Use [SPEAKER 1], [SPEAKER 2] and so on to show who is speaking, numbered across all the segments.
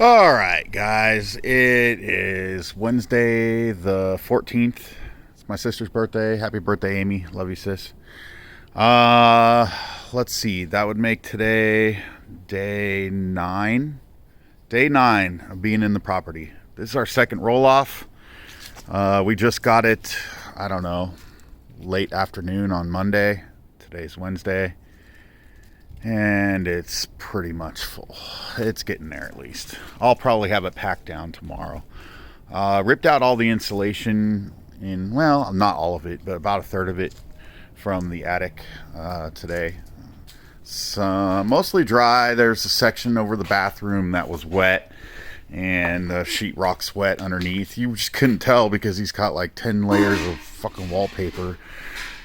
[SPEAKER 1] All right, guys. It is Wednesday the 14th. It's my sister's birthday. Happy birthday, Amy. Love you, sis. Uh, let's see. That would make today day 9. Day 9 of being in the property. This is our second roll off. We just got it, I don't know, late afternoon on Monday. Today's Wednesday. And it's pretty much full. It's getting there at least. I'll probably have it packed down tomorrow. Ripped out all the insulation in, well, not all of it, but about a third of it from the attic today. It's mostly dry. There's a section over the bathroom that was wet, and the sheetrock's wet underneath. You just couldn't tell because he's got like 10 layers of fucking wallpaper,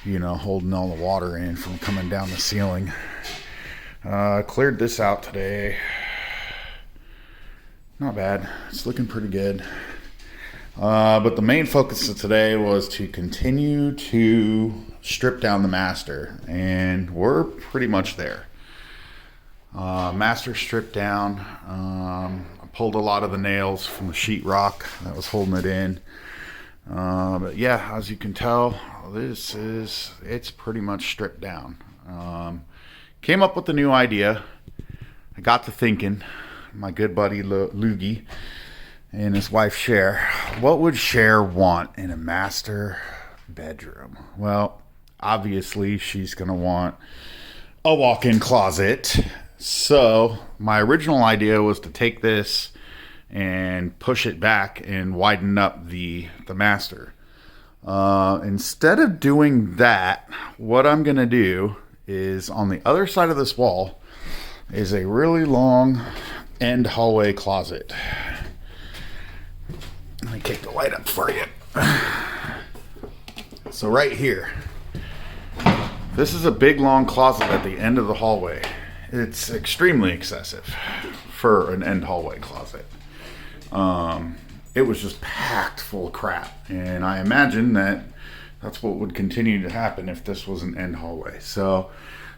[SPEAKER 1] holding all the water in from coming down the ceiling. Cleared this out today. Not bad. It's looking pretty good. But the main focus of today was to continue to strip down the master, and we're pretty much there. Master stripped down. I pulled a lot of the nails from the sheetrock that was holding it in. But yeah, as you can tell, it's pretty much stripped down. Came up with a new idea. I got to thinking, my good buddy Loogie and his wife Cher, what would Cher want in a master bedroom? Well, obviously she's going to want a walk-in closet. So my original idea was to take this and push it back and widen up the master. Instead of doing that, what I'm going to do is on the other side of this wall is a really long end hallway closet. Let me kick the light up for you. So right here, this is a big long closet at the end of the hallway. It's extremely excessive for an end hallway closet. It was just packed full of crap, and I imagine that's what would continue to happen if this was an end hallway. So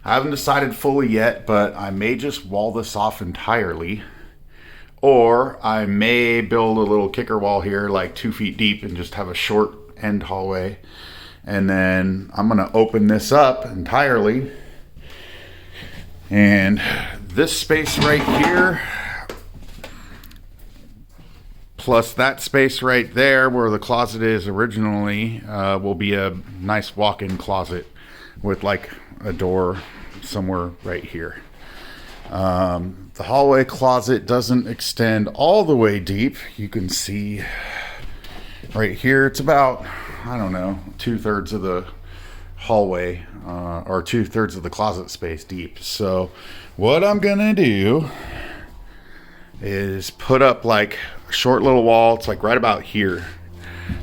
[SPEAKER 1] I haven't decided fully yet, but I may just wall this off entirely, or I may build a little kicker wall here like 2 feet deep and just have a short end hallway. And then I'm going to open this up entirely. And this space right here, plus that space right there where the closet is originally, will be a nice walk-in closet with like a door somewhere right here. The hallway closet doesn't extend all the way deep. You can see right here, it's about, I don't know, 2/3 of the hallway, or 2/3 of the closet space deep. So what I'm gonna do is put up like a short little wall. It's like right about here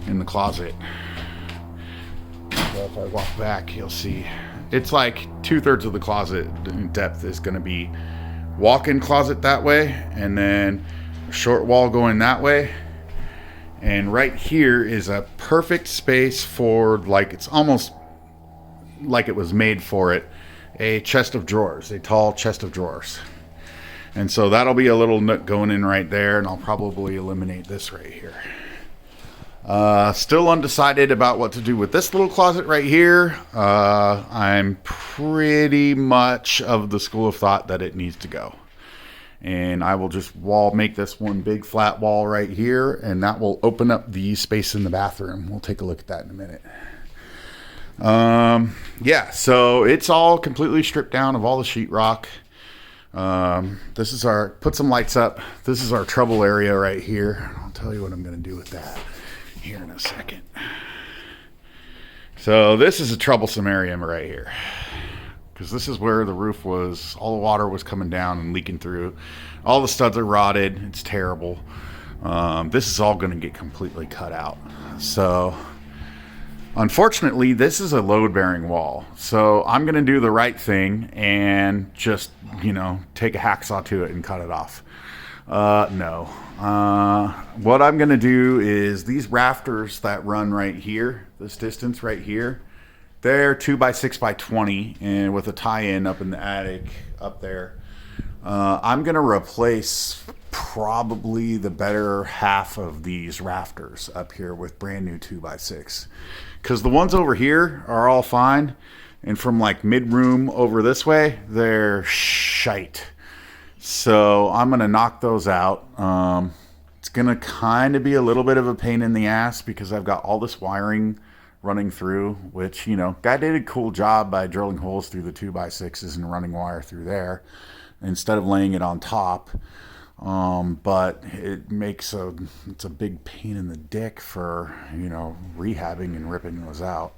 [SPEAKER 1] in the closet. So if I walk back, you'll see it's like 2/3 of the closet in depth is going to be walk-in closet that way, and then a short wall going that way. And right here is a perfect space for, like, it's almost like it was made for it, a chest of drawers, a tall chest of drawers. And so that'll be a little nook going in right there, and I'll probably eliminate this right here. Still undecided about what to do with this little closet right here. I'm pretty much of the school of thought that it needs to go. And I will just make this one big flat wall right here, and that will open up the space in the bathroom. We'll take a look at that in a minute. Yeah, so it's all completely stripped down of all the sheetrock. This is put some lights up. This is our trouble area right here. I'll tell you what I'm going to do with that here in a second. So this is a troublesome area right here, because this is where the roof was, all the water was coming down and leaking through. All the studs are rotted. It's terrible. This is all going to get completely cut out. So unfortunately, this is a load-bearing wall. So I'm going to do the right thing and just, take a hacksaw to it and cut it off. No. What I'm going to do is these rafters that run right here, this distance right here, they're 2x6x20, and with a tie-in up in the attic up there. I'm going to replace probably the better half of these rafters up here with brand new 2x6. Because the ones over here are all fine. And from like mid-room over this way, they're shite. So I'm going to knock those out. It's going to kind of be a little bit of a pain in the ass because I've got all this wiring running through, which, you know, guy did a cool job by drilling holes through the 2x6s and running wire through there instead of laying it on top. But it's a big pain in the dick for, you know, rehabbing and ripping those out.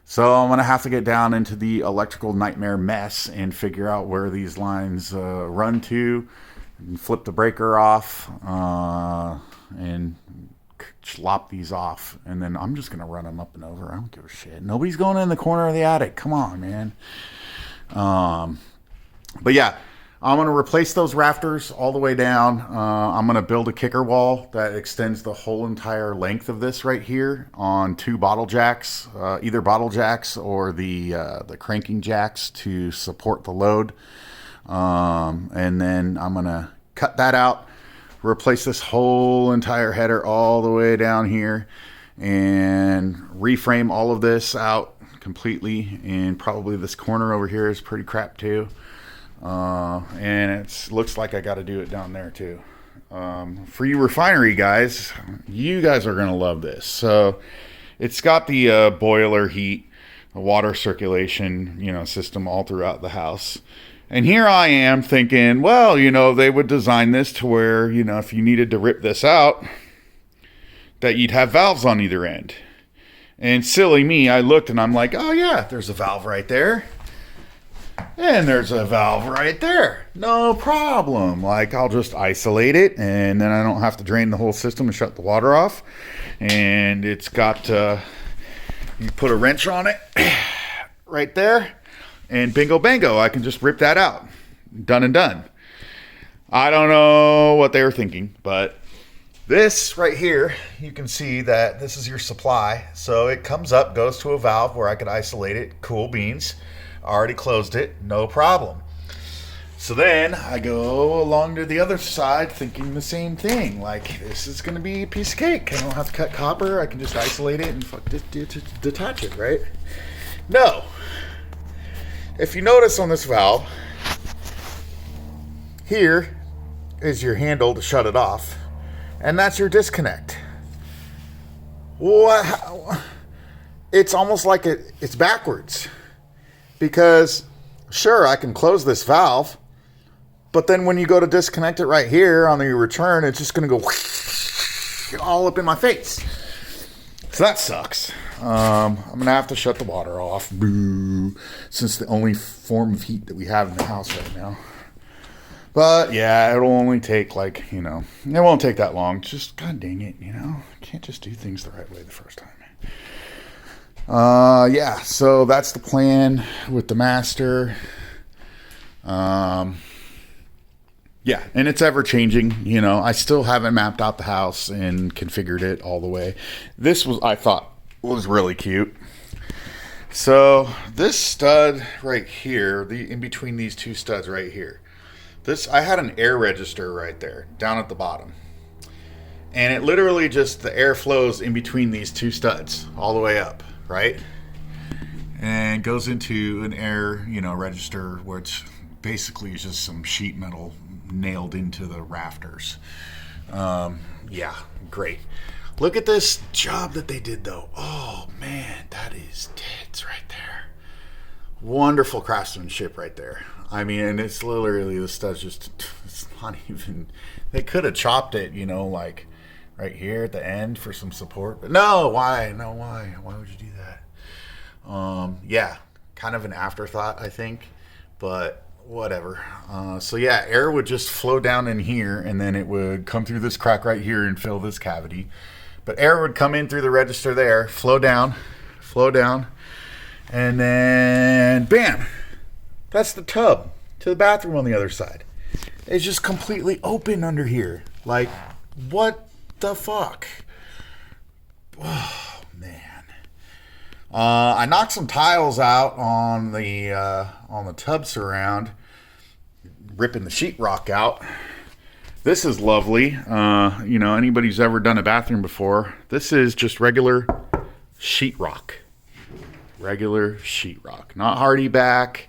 [SPEAKER 1] So I'm going to have to get down into the electrical nightmare mess and figure out where these lines run to, and flip the breaker off, and lop these off. And then I'm just going to run them up and over. I don't give a shit. Nobody's going in the corner of the attic. Come on, man. But yeah, I'm going to replace those rafters all the way down. I'm going to build a kicker wall that extends the whole entire length of this right here on 2 bottle jacks, either bottle jacks or the cranking jacks to support the load. And then I'm going to cut that out, replace this whole entire header all the way down here, and reframe all of this out completely. And probably this corner over here is pretty crap too. And it looks like I got to do it down there too. For you refinery guys, you guys are going to love this. So it's got the boiler heat, the water circulation, you know, system all throughout the house. And here I am thinking, well, you know, they would design this to where, you know, if you needed to rip this out, that you'd have valves on either end. And silly me, I looked and I'm like, oh yeah, there's a valve right there. And there's a valve right there. No problem. Like, I'll just isolate it, and then I don't have to drain the whole system and shut the water off. And it's got, you put a wrench on it right there, and bingo bango, I can just rip that out. Done and done. I don't know what they were thinking, but this right here, you can see that this is your supply. So it comes up, goes to a valve where I can isolate it. Cool beans. Already closed it, no problem. So then I go along to the other side thinking the same thing. Like, this is going to be a piece of cake. I don't have to cut copper. I can just isolate it and detach it, right? No. If you notice on this valve, here is your handle to shut it off. And that's your disconnect. What? It's almost like it's backwards. Because, sure, I can close this valve, but then when you go to disconnect it right here on the return, it's just going to go all up in my face. So that sucks. I'm going to have to shut the water off. Boo. Since the only form of heat that we have in the house right now. But, yeah, it'll only take, like, you know, it won't take that long. Just, god dang it, you know. Can't just do things the right way the first time. Yeah, so that's the plan with the master. Yeah, and it's ever changing, you know. I still haven't mapped out the house and configured it all the way. This was, I thought, was really cute. So this stud right here, in between these two studs right here, I had an air register right there, down at the bottom. And it literally just, the air flows in between these two studs all the way up. Right? And goes into an air, you know, register, which basically is just some sheet metal nailed into the rafters. Yeah, great. Look at this job that they did, though. Oh, man, that is tits right there. Wonderful craftsmanship right there. I mean, and it's literally, the stuff's just, it's not even, they could have chopped it, you know, like, right here at the end for some support. But no, why? No, why? Why would you do that? Yeah, kind of an afterthought, I think. But whatever. So yeah, air would just flow down in here, and then it would come through this crack right here and fill this cavity. But air would come in through the register there, flow down, and then bam! That's the tub to the bathroom on the other side. It's just completely open under here. Like, what the fuck? Oh, man. I knocked some tiles out on the tub surround, ripping the sheetrock out. This is lovely. You know, anybody who's ever done a bathroom before, this is just regular sheetrock. Regular sheetrock. Not hardy back,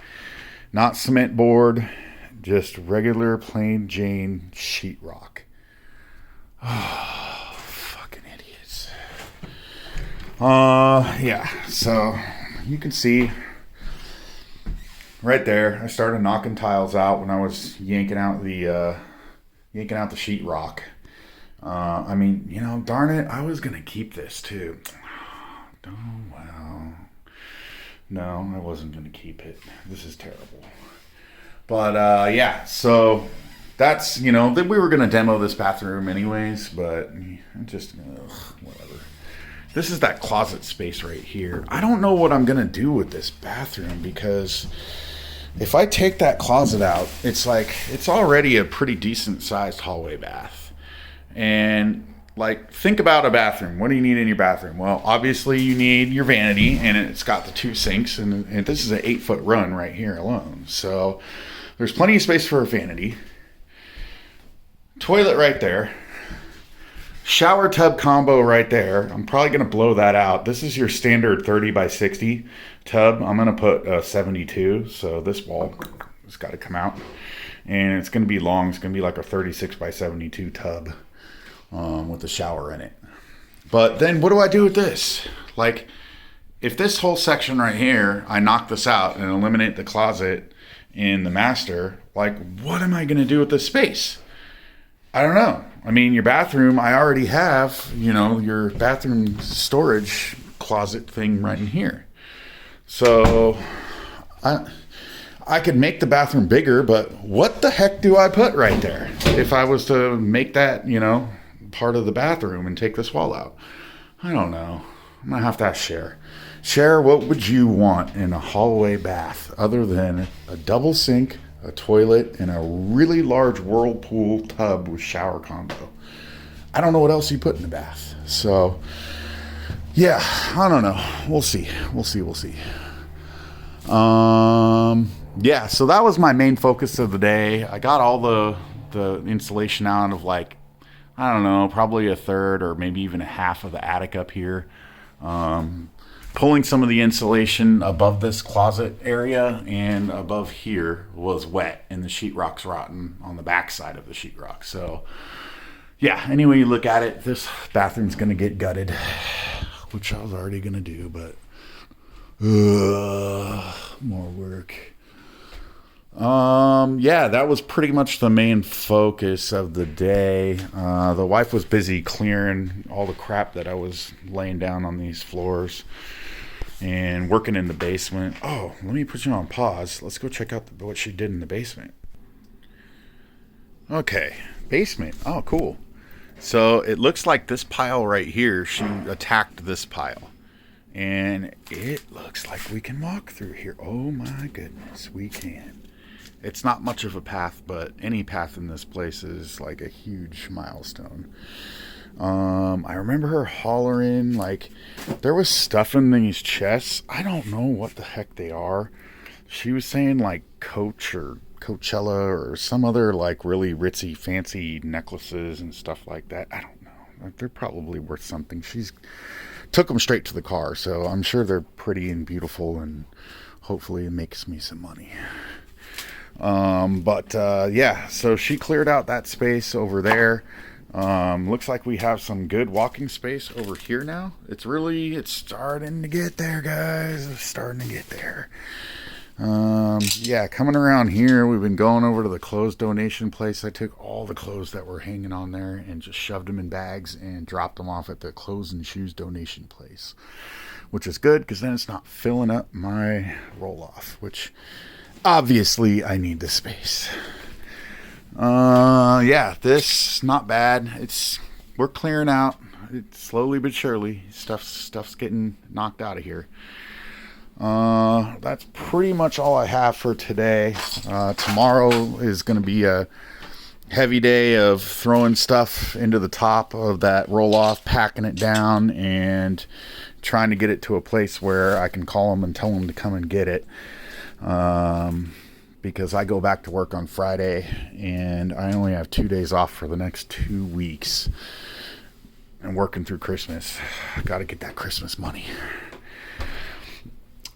[SPEAKER 1] not cement board, just regular plain Jane sheetrock. Oh, fucking idiots. Yeah, so you can see right there, I started knocking tiles out when I was yanking out the sheetrock. I mean, you know, darn it, I was gonna keep this too. Oh well, no, I wasn't gonna keep it. This is terrible. But yeah, so that's, you know, we were gonna demo this bathroom anyways, but just whatever. This is that closet space right here. I don't know what I'm gonna do with this bathroom, because if I take that closet out, it's like, it's already a pretty decent sized hallway bath. And like, think about a bathroom. What do you need in your bathroom? Well, obviously you need your vanity, and it's got the 2 sinks, and this is an 8-foot run right here alone. So there's plenty of space for a vanity. Toilet right there. Shower tub combo right there. I'm probably going to blow that out. This is your standard 30 by 60 tub. I'm going to put 72. So this wall has got to come out. And it's going to be long. It's going to be like a 36 by 72 tub with a shower in it. But then what do I do with this? Like, if this whole section right here, I knock this out and eliminate the closet in the master, like, what am I going to do with this space? I don't know. I mean, your bathroom, I already have, you know, your bathroom storage closet thing right in here. So I could make the bathroom bigger, but what the heck do I put right there? If I was to make that, you know, part of the bathroom and take this wall out, I don't know. I'm going to have to ask Cher. Cher, what would you want in a hallway bath other than a double sink, a toilet, and a really large whirlpool tub with shower combo? I don't know what else you put in the bath. So, yeah, I don't know. We'll see. Yeah, so that was my main focus of the day. I got all the insulation out of, like, I don't know, probably a third or maybe even a half of the attic up here. Pulling some of the insulation above this closet area and above here was wet, and the sheetrock's rotten on the back side of the sheetrock. So, yeah, any way you look at it, this bathroom's going to get gutted, which I was already going to do, but more work. Yeah, that was pretty much the main focus of the day. The wife was busy clearing all the crap that I was laying down on these floors and working in the basement. Oh, let me put you on pause. Let's go check out what she did in the basement. Okay, basement. Oh, cool. So it looks like this pile right here, she attacked this pile. And it looks like we can walk through here. Oh my goodness, we can. It's not much of a path, but any path in this place is like a huge milestone. I remember her hollering, like, there was stuff in these chests. I don't know what the heck they are. She was saying like Coach or Coachella or some other like really ritzy fancy necklaces and stuff like that. I don't know. They're probably worth something. She's took them straight to the car, so I'm sure they're pretty and beautiful, and hopefully it makes me some money. Yeah, so she cleared out that space over there. Looks like we have some good walking space over here now. It's starting to get there, guys. It's starting to get there. Yeah, coming around here, we've been going over to the clothes donation place. I took all the clothes that were hanging on there and just shoved them in bags and dropped them off at the clothes and shoes donation place, which is good because then it's not filling up my roll-off, which obviously I need the space. Yeah, this not bad. We're clearing out. It's slowly but surely. Stuff's getting knocked out of here. That's pretty much all I have for today. Tomorrow is going to be a heavy day of throwing stuff into the top of that roll-off, packing it down, and trying to get it to a place where I can call them and tell them to come and get it. because I go back to work on Friday and I only have 2 days off for the next 2 weeks. And working through Christmas. I got to get that Christmas money.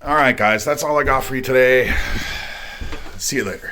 [SPEAKER 1] All right, guys, that's all I got for you today. See you later.